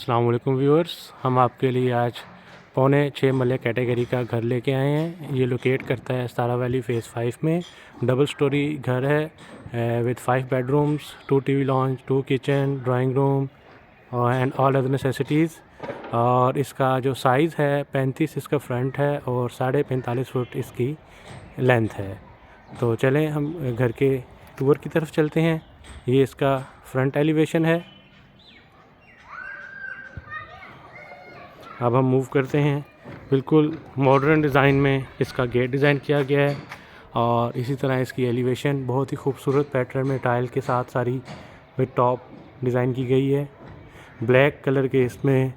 अस्सलाम वालेकुम व्यूअर्स, हम आपके लिए आज पौने 6 मरले कैटेगरी का घर लेके आए हैं। ये लोकेट करता है सतारा वैली फ़ेज़ 5 में। डबल स्टोरी घर है with 5 bedrooms, 2 TV launch, 2 kitchen, drawing room and all other necessities. और इसका जो साइज़ है 35 इसका फ्रंट है और 45.5 फुट इसकी लेंथ है। तो चलें हम घर के टूर की तरफ चलते हैं। ये इसका फ्रंट एलिवेशन है। अब हम मूव करते हैं। बिल्कुल मॉडर्न डिज़ाइन में इसका गेट डिज़ाइन किया गया है और इसी तरह इसकी एलिवेशन बहुत ही खूबसूरत पैटर्न में टाइल के साथ सारी विद टॉप डिज़ाइन की गई है। ब्लैक कलर के इसमें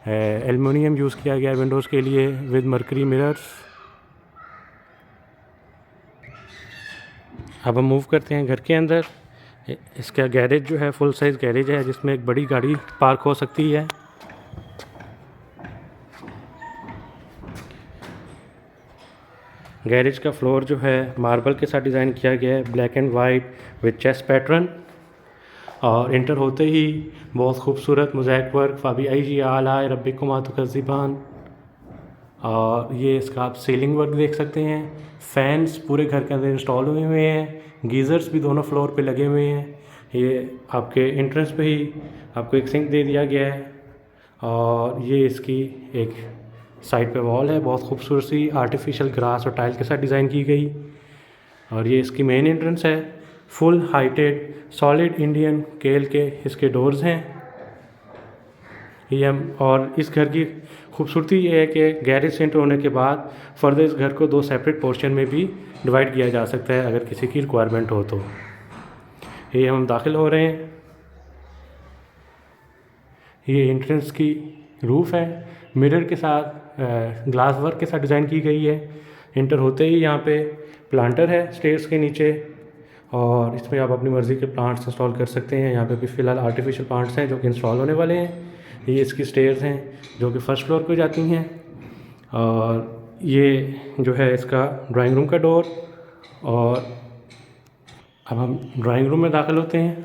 एल्युमिनियम यूज़ किया गया है विंडोज़ के लिए विद मर्करी मिरर्स। अब हम मूव करते हैं घर के अंदर। इसका गैरेज जो है फुल साइज़ गैरेज है जिसमें एक बड़ी गाड़ी पार्क हो सकती है। गैरेज का फ्लोर जो है मार्बल के साथ डिज़ाइन किया गया है, black and white with chest pattern. और इंटर होते ही बहुत खूबसूरत मोज़ैक वर्क फ़ाबी आई जी आला रब्बिकुम आतुकज़िबान। और ये इसका आप सीलिंग वर्क देख सकते हैं। फ़ैन्स पूरे घर के अंदर इंस्टॉल हुए हैं। गीज़र्स भी दोनों फ्लोर पे लगे हुए हैं। ये आपके एंट्रेंस पे ही आपको एक सिंक दे दिया गया है। और ये इसकी एक साइड पे वॉल है, बहुत खूबसूरत सी आर्टिफिशियल ग्रास और टाइल के साथ डिज़ाइन की गई। और ये इसकी मेन एंट्रेंस है। फुल हाइटेड सॉलिड इंडियन केल के इसके डोर्स हैं। ये हम और इस घर की खूबसूरती ये है कि गैरेज से एंटर होने के बाद फर्दर इस घर को 2 सेपरेट पोर्शन में भी डिवाइड किया जा सकता है अगर किसी की रिक्वायरमेंट हो तो। ये हम दाखिल हो रहे हैं। ये एंट्रेंस की रूफ़ है, मिरर के साथ ग्लास वर्क के साथ डिज़ाइन की गई है। इंटर होते ही यहाँ पे प्लांटर है स्टेयर्स के नीचे और इसमें आप अपनी मर्ज़ी के प्लांट्स इंस्टॉल कर सकते हैं। यहाँ पे भी फ़िलहाल आर्टिफिशियल प्लांट्स हैं जो कि इंस्टॉल होने वाले हैं। ये इसकी स्टेयर्स हैं जो कि फर्स्ट फ्लोर पे जाती हैं। और ये जो है इसका ड्राइंग रूम का डोर। और अब हम ड्राइंग रूम में दाखिल होते हैं।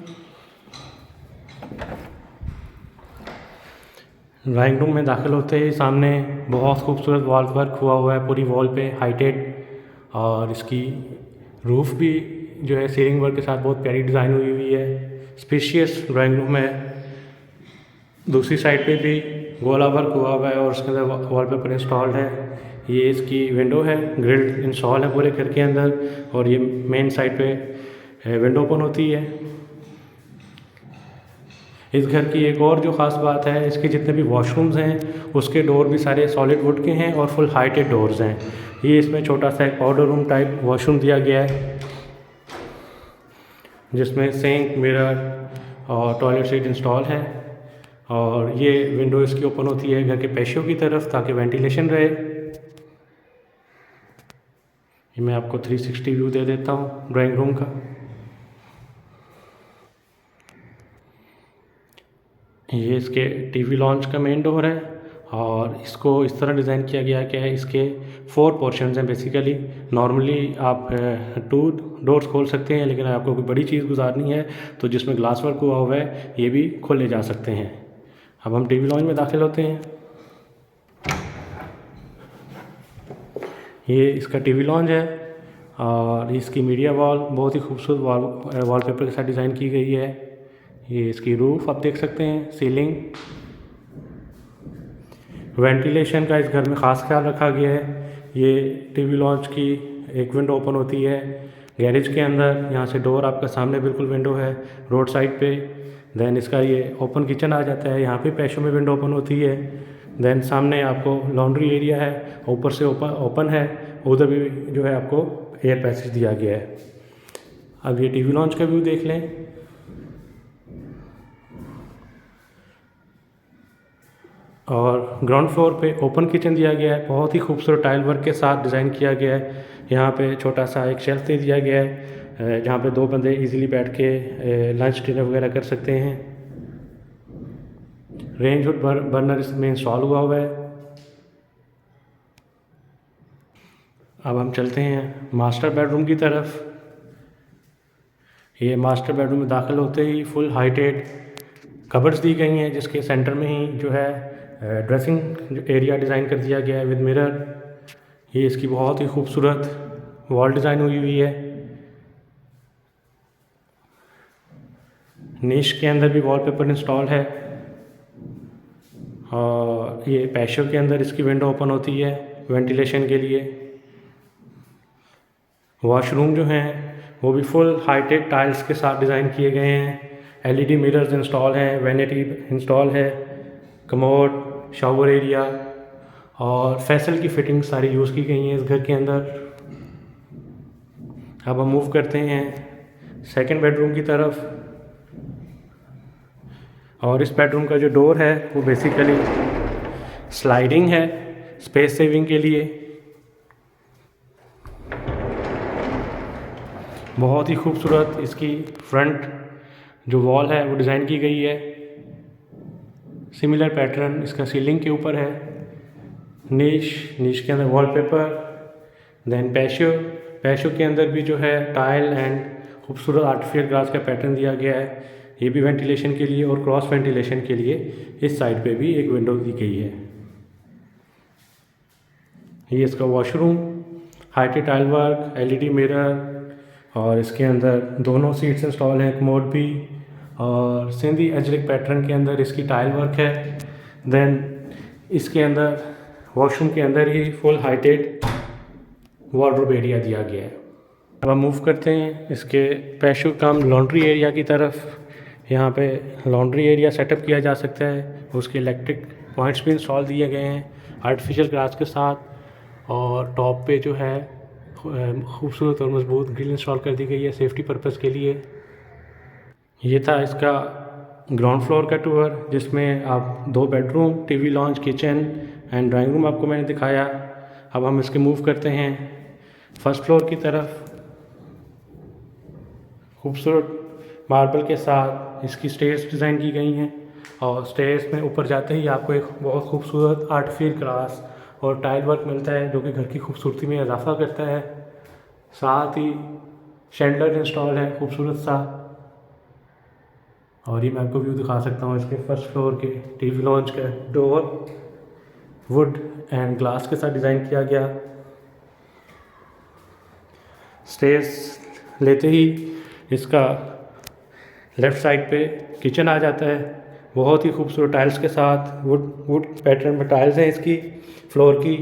ड्राइंग रूम में दाखिल होते ही सामने बहुत खूबसूरत वॉल वर्क हुआ है पूरी वॉल पे हाइटेड। और इसकी रूफ़ भी जो है सीलिंग वर्क के साथ बहुत प्यारी डिज़ाइन हुई है। स्पेशियस ड्राइंग रूम है। दूसरी साइड पे भी गोला वर्क हुआ है और उसके अंदर वॉलपेपर इंस्टॉल्ड है। ये इसकी विंडो है, ग्रिल इंस्टॉल है पूरे घर के अंदर। और ये मेन साइड पे विंडो ओपन होती है। इस घर की एक और जो ख़ास बात है, इसके जितने भी वॉशरूम्स हैं उसके डोर भी सारे सॉलिड वुड के हैं और फुल हाइटेड डोर्स हैं। ये इसमें छोटा सा एक पाउडर रूम टाइप वॉशरूम दिया गया है जिसमें सिंक, मिरर और टॉयलेट सीट इंस्टॉल है। और ये विंडो इसकी ओपन होती है घर के पेशियों की तरफ ताकि वेंटिलेशन रहे। ये मैं आपको 360 व्यू दे देता हूँ ड्राइंग रूम का। ये इसके टीवी लॉन्च का मेन डोर है और इसको इस तरह डिज़ाइन किया गया कि इसके 4 पोर्शंस हैं बेसिकली। नॉर्मली आप 2 डोर्स खोल सकते हैं, लेकिन आपको कोई बड़ी चीज़ गुजारनी है तो जिसमें ग्लास वर्क हुआ है ये भी खोले जा सकते हैं। अब हम टीवी लॉन्च में दाखिल होते हैं। ये इसका टीवी लॉन्च है और इसकी मीडिया वॉल बहुत ही खूबसूरत वॉलपेपर के साथ डिज़ाइन की गई है। ये इसकी रूफ आप देख सकते हैं, सीलिंग। वेंटिलेशन का इस घर में ख़ास ख्याल रखा गया है। ये टीवी लॉन्च की एक विंडो ओपन होती है गैरेज के अंदर। यहाँ से डोर आपका सामने बिल्कुल विंडो है रोड साइड पे। देन इसका ये ओपन किचन आ जाता है, यहाँ पे पैशों में विंडो ओपन होती है। देन सामने आपको लॉन्ड्री एरिया है, ऊपर से ओपन है, उधर भी जो है आपको एयर पैसेज दिया गया है। अब ये टीवी लॉन्च का व्यू देख लें। और ग्राउंड फ्लोर पे ओपन किचन दिया गया है, बहुत ही खूबसूरत टाइल वर्क के साथ डिज़ाइन किया गया है। यहाँ पे छोटा सा एक शेल्फ दे दिया गया है जहाँ पे 2 बंदे इजीली बैठ के लंच डिनर वगैरह कर सकते हैं। रेंज हुड बर्नर इसमें इंस्टॉल हुआ है। अब हम चलते हैं मास्टर बेडरूम की तरफ। ये मास्टर बेडरूम में दाखिल होते ही फुल हाइटेड कबर्ड्स दी गई हैं, जिसके सेंटर में ही जो है ड्रेसिंग एरिया डिज़ाइन कर दिया गया है विद मिरर। ये इसकी बहुत ही खूबसूरत वॉल डिज़ाइन हुई है। निश के अंदर भी वॉलपेपर इंस्टॉल है और ये पैशो के अंदर इसकी विंडो ओपन होती है वेंटिलेशन के लिए। वॉशरूम जो हैं वो भी फुल हाईटेक टाइल्स के साथ डिज़ाइन किए गए हैं। एलईडी मिरर्स इंस्टॉल हैं, वैनिटी इंस्टॉल है, कमोड, शावर एरिया और फैसल की फिटिंग सारी यूज़ की गई हैं इस घर के अंदर। अब हम मूव करते हैं सेकंड बेडरूम की तरफ। और इस बेडरूम का जो डोर है वो बेसिकली स्लाइडिंग है स्पेस सेविंग के लिए। बहुत ही खूबसूरत इसकी फ्रंट जो वॉल है वो डिज़ाइन की गई है। सिमिलर पैटर्न इसका सीलिंग के ऊपर है। निश के अंदर वॉलपेपर, देन पैशो के अंदर भी जो है टाइल एंड खूबसूरत आर्टिफिशियल ग्रास का पैटर्न दिया गया है। ये भी वेंटिलेशन के लिए और क्रॉस वेंटिलेशन के लिए इस साइड पे भी एक विंडो दी गई है। ये इसका washroom, hi tech tile work, LED mirror और इसके अंदर दोनों सीट्स इंस्टॉल हैं, कमोड भी, और सिंधी एजरिक पैटर्न के अंदर इसकी टाइल वर्क है। देन इसके अंदर वॉशरूम के अंदर ही फुल हाईटेक वार्डरोब एरिया दिया गया है। अब हम मूव करते हैं इसके पैशो कम लॉन्ड्री एरिया की तरफ। यहाँ पे लॉन्ड्री एरिया सेटअप किया जा सकता है। उसके इलेक्ट्रिक पॉइंट्स भी इंस्टॉल दिए गए हैं आर्टिफिशियल ग्रास के साथ, और टॉप पे जो है खूबसूरत और मजबूत ग्रिल इंस्टॉल कर दी गई है सेफ्टी पर्पज़ के लिए। ये था इसका ग्राउंड फ्लोर का टूर, जिसमें आप 2 bedroom, TV launch, kitchen and drawing room आपको मैंने दिखाया। अब हम इसके मूव करते हैं फर्स्ट फ्लोर की तरफ। खूबसूरत मार्बल के साथ इसकी स्टेयर्स डिज़ाइन की गई हैं और स्टेयर्स में ऊपर जाते ही आपको एक बहुत खूबसूरत आर्टिफिशियल ग्रास और टाइल वर्क मिलता है, जो कि घर की खूबसूरती में इजाफा करता है। साथ ही शैंडलर इंस्टॉल है खूबसूरत सा, और ये मैं आपको व्यू दिखा सकता हूँ इसके फर्स्ट फ्लोर के। टीवी लॉन्च का डोर वुड एंड ग्लास के साथ डिज़ाइन किया गया। स्टेयर्स लेते ही इसका लेफ़्ट साइड पे किचन आ जाता है, बहुत ही खूबसूरत टाइल्स के साथ। वुड पैटर्न में टाइल्स हैं इसकी फ्लोर की।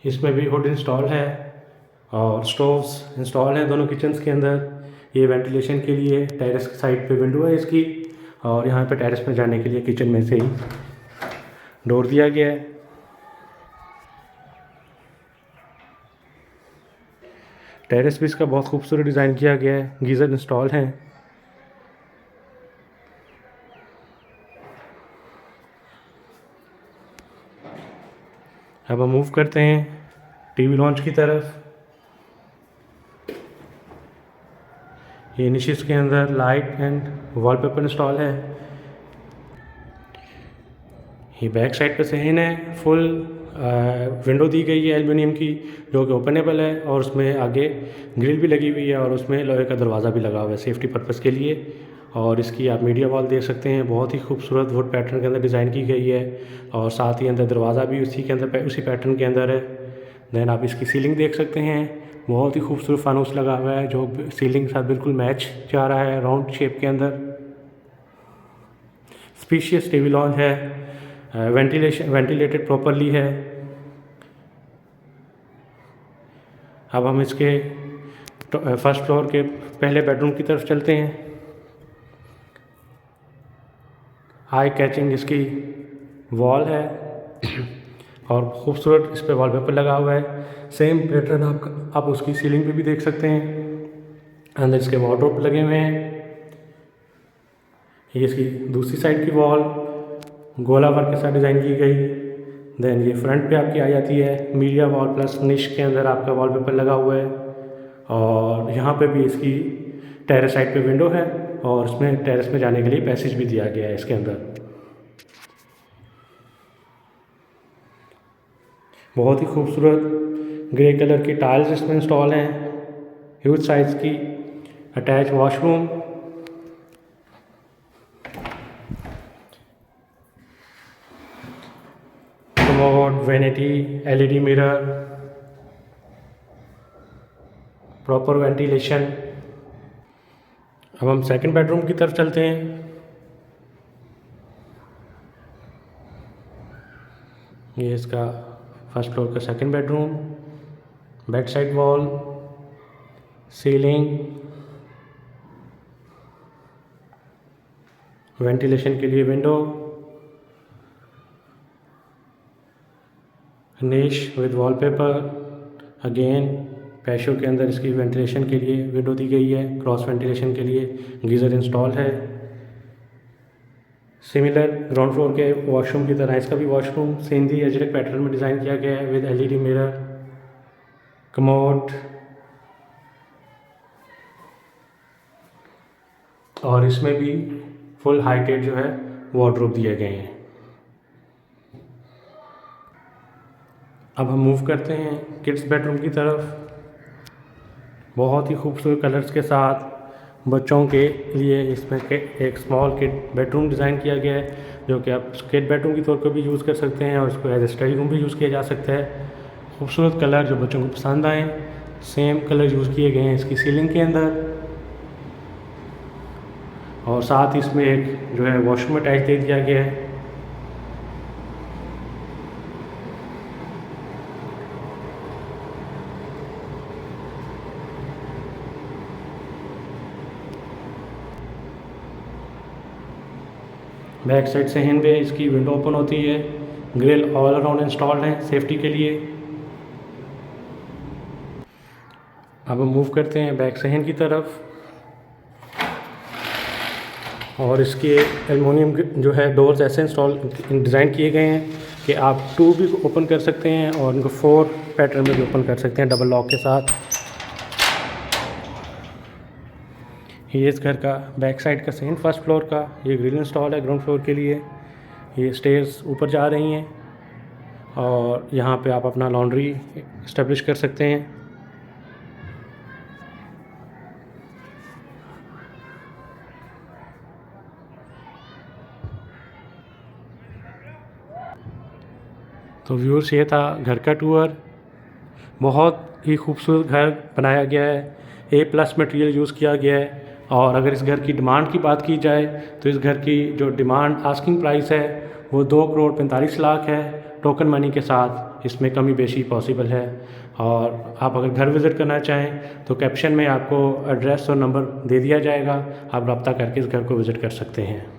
इसमें भी हुड इंस्टॉल है और स्टोव्स इंस्टॉल हैं दोनों किचन्स के अंदर। ये वेंटिलेशन के लिए टेरेस की साइड पे विंडो है इसकी, और यहाँ पे टेरेस में जाने के लिए किचन में से ही डोर दिया गया है। टेरेस भी इसका बहुत खूबसूरत डिज़ाइन किया गया है, गीज़र इंस्टॉल हैं। अब हम मूव करते हैं टीवी लॉन्च की तरफ। ये निशिस के अंदर लाइट एंड वॉलपेपर इंस्टॉल है। ये बैक साइड पे सहन है, फुल विंडो दी गई है एल्युमिनियम की, जो कि ओपनेबल है, और उसमें आगे ग्रिल भी लगी हुई है और उसमें लोहे का दरवाज़ा भी लगा हुआ है सेफ्टी पर्पज़ के लिए। और इसकी आप मीडिया वॉल देख सकते हैं, बहुत ही खूबसूरत वुड पैटर्न के अंदर डिज़ाइन की गई है, और साथ ही अंदर दरवाज़ा भी उसी के अंदर उसी पैटर्न के अंदर है। देन आप इसकी सीलिंग देख सकते हैं, बहुत ही खूबसूरत फानूस लगा हुआ है जो सीलिंग के साथ बिल्कुल मैच जा रहा है राउंड शेप के अंदर। स्पेशियस टीवी लॉन्च है, वेंटिलेटेड प्रॉपरली है। अब हम इसके फर्स्ट फ्लोर के पहले बेडरूम की तरफ चलते हैं। हाई कैचिंग इसकी वॉल है और ख़ूबसूरत इस पर वॉलपेपर लगा हुआ है। सेम पैटर्न आप उसकी सीलिंग पे भी देख सकते हैं। अंदर इसके वार्डरोब लगे हुए हैं। ये इसकी दूसरी साइड की वॉल गोला वर्क के साथ डिज़ाइन की गई। देन ये फ्रंट पे आपकी आ जाती है मीडिया वॉल प्लस निश के अंदर आपका वॉलपेपर लगा हुआ है, और यहाँ पे भी इसकी टेरेस साइड पे विंडो है, और इसमें टेरेस में जाने के लिए पैसेज भी दिया गया है इसके अंदर। बहुत ही खूबसूरत ग्रे कलर की टाइल्स इसमें इंस्टॉल हैं। ह्यूज साइज़ की attach washroom, commode, vanity, LED mirror, proper ventilation. अब हम सेकंड बेडरूम की तरफ चलते हैं। ये इसका फर्स्ट फ्लोर का second bedroom, bed side wall, ceiling, ventilation के लिए विंडो, निश विद वॉलपेपर। अगेन पैशो के अंदर इसकी वेंटिलेशन के लिए विंडो दी गई है, क्रॉस वेंटिलेशन के लिए गीज़र इंस्टॉल है। सिमिलर ग्राउंड फ्लोर के वॉशरूम की तरह इसका भी वॉशरूम सेंधी एजरेक पैटर्न में डिज़ाइन किया गया है विद एलईडी मिरर, कमोड, और इसमें भी फुल हाइटेड जो है वार्डरोब दिए गए हैं। अब हम मूव करते हैं किड्स बेडरूम की तरफ। बहुत ही खूबसूरत कलर्स के साथ बच्चों के लिए इसमें एक स्मॉल किड बेडरूम डिज़ाइन किया गया है, जो कि आप किड बेडरूम के तौर पर भी यूज़ कर सकते हैं और इसको एज ए स्टडी रूम भी यूज़ किया जा सकता है। खूबसूरत कलर जो बच्चों को पसंद आए, सेम कलर यूज़ किए गए हैं इसकी सीलिंग के अंदर, और साथ ही इसमें एक जो है वॉशरूम अटैच दे दिया गया है। बैक साइड से हिंद पे इसकी विंडो ओपन होती है। ग्रिल ऑल अराउंड इंस्टॉल्ड है सेफ्टी के लिए। अब हम मूव करते हैं बैक से हिंद की तरफ, और इसके एल्युमिनियम जो है डोर्स ऐसे डिज़ाइन किए गए हैं कि आप 2 भी ओपन कर सकते हैं और इनको 4 पैटर्न में भी ओपन कर सकते हैं डबल लॉक के साथ। ये इस घर का बैक साइड का सेकंड फर्स्ट फ्लोर का ये ग्रिल इंस्टॉल है ग्राउंड फ्लोर के लिए। ये स्टेयर्स ऊपर जा रही हैं और यहाँ पे आप अपना लॉन्ड्री इस्टेब्लिश कर सकते हैं। तो व्यूअर्स, ये था घर का टूर। बहुत ही खूबसूरत घर बनाया गया है, A+ मटेरियल यूज़ किया गया है। और अगर इस घर की डिमांड की बात की जाए तो इस घर की जो डिमांड आस्किंग प्राइस है वो 2,45,00,000 है। टोकन मनी के साथ इसमें कमी बेशी पॉसिबल है। और आप अगर घर विज़िट करना चाहें तो कैप्शन में आपको एड्रेस और नंबर दे दिया जाएगा, आप रब्ता करके इस घर को विज़िट कर सकते हैं।